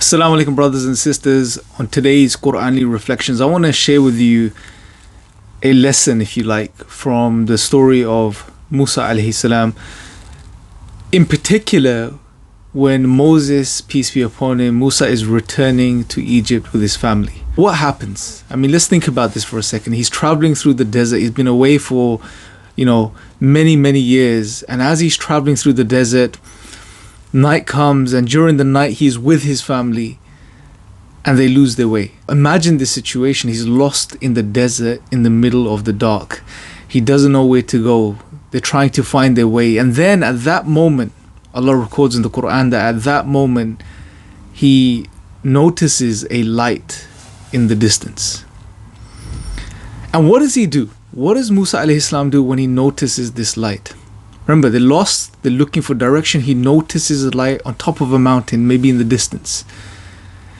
Assalamu alaikum, brothers and sisters. On today's Qur'anly reflections, I want to share with you a lesson, if you like, from the story of Musa alayhi salam. In particular, when Moses, peace be upon him, Musa is returning to Egypt with his family. What happens? I mean, let's think about this for a second. He's traveling through the desert. He's been away for, many years. And as he's traveling through the desert, night comes, and during the night he's with his family and they lose their way. Imagine this situation. He's lost in the desert in the middle of the dark. He doesn't know where to go. They're trying to find their way. And then at that moment, Allah records in the Quran that at that moment he notices a light in the distance. And what does he do? What does Musa alayhi salam do when he notices this light? Remember, they're lost, they're looking for direction. He notices a light on top of a mountain, maybe in the distance.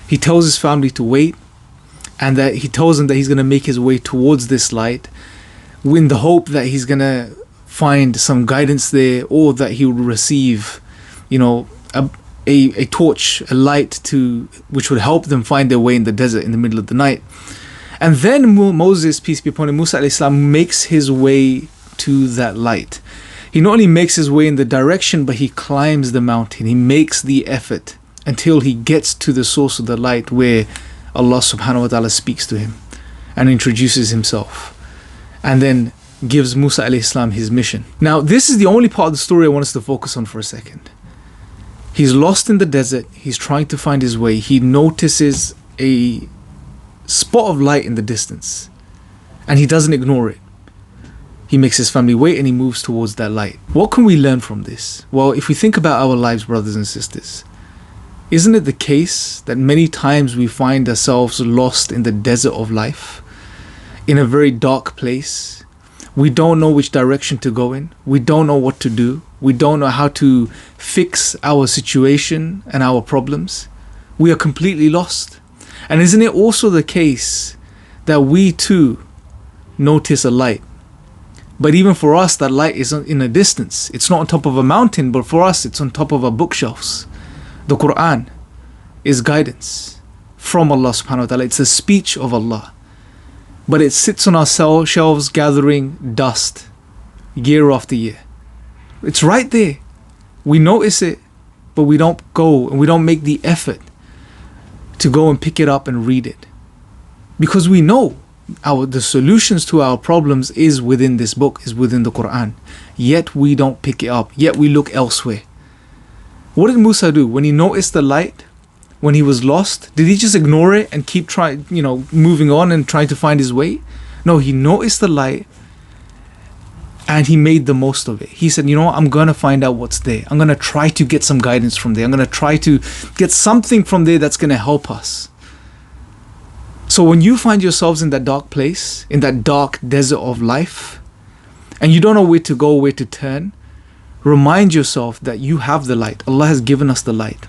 He tells his family to wait, and that he tells them that he's going to make his way towards this light in the hope that he's going to find some guidance there, or that he will receive, a torch, a light which would help them find their way in the desert in the middle of the night. And then Moses, peace be upon him, Musa alayhi salam, makes his way to that light. He not only makes his way in the direction, but he climbs the mountain. He makes the effort until he gets to the source of the light, where Allah subhanahu wa ta'ala speaks to him and introduces himself, and then gives Musa alayhi salam his mission. Now, this is the only part of the story I want us to focus on for a second. He's lost in the desert. He's trying to find his way. He notices a spot of light in the distance, and he doesn't ignore it. He makes his family wait, and he moves towards that light. What can we learn from this? Well, if we think about our lives, brothers and sisters, isn't it the case that many times we find ourselves lost in the desert of life, in a very dark place? We don't know which direction to go in. We don't know what to do. We don't know how to fix our situation and our problems. We are completely lost. And isn't it also the case that we too notice a light? But even for us, that light is in a distance. It's not on top of a mountain, but for us, it's on top of our bookshelves. The Quran is guidance from Allah subhanahu wa ta'ala. It's a speech of Allah. But it sits on our shelves gathering dust year after year. It's right there. We notice it, but we don't go and we don't make the effort to go and pick it up and read it. Because we know the solutions to our problems is within this book, is within the Quran. Yet we don't pick it up. Yet we look elsewhere. What did Musa do when he noticed the light? When he was lost, did he just ignore it and keep moving on and trying to find his way? No, he noticed the light and he made the most of it. He said, I'm going to find out what's there. I'm going to try to get some guidance from there. I'm going to try to get something from there that's going to help us. So when you find yourselves in that dark place, in that dark desert of life, and you don't know where to go, where to turn, remind yourself that you have the light. Allah has given us the light.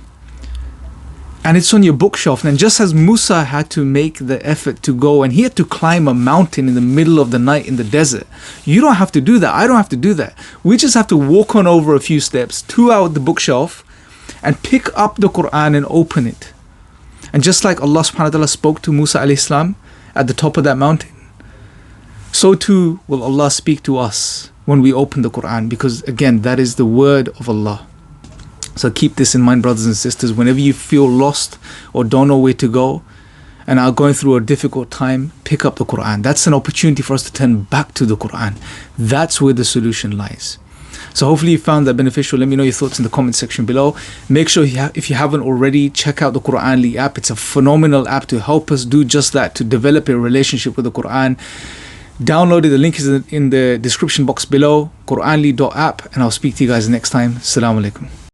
And it's on your bookshelf. And just as Musa had to make the effort to go, and he had to climb a mountain in the middle of the night in the desert, you don't have to do that. I don't have to do that. We just have to walk on over a few steps to the bookshelf and pick up the Quran and open it. And just like Allah subhanahu wa ta'ala spoke to Musa alayhi salam at the top of that mountain, so too will Allah speak to us when we open the Quran, because again, that is the word of Allah. So keep this in mind, brothers and sisters. Whenever you feel lost or don't know where to go and are going through a difficult time, pick up the Quran. That's an opportunity for us to turn back to the Quran. That's where the solution lies. So hopefully you found that beneficial. Let me know your thoughts in the comment section below. Make sure if you haven't already, check out the Quranly app. It's a phenomenal app to help us do just that, to develop a relationship with the Quran. Download it. The link is in the description box below, Quranly.app, and I'll speak to you guys next time. Assalamu alaikum.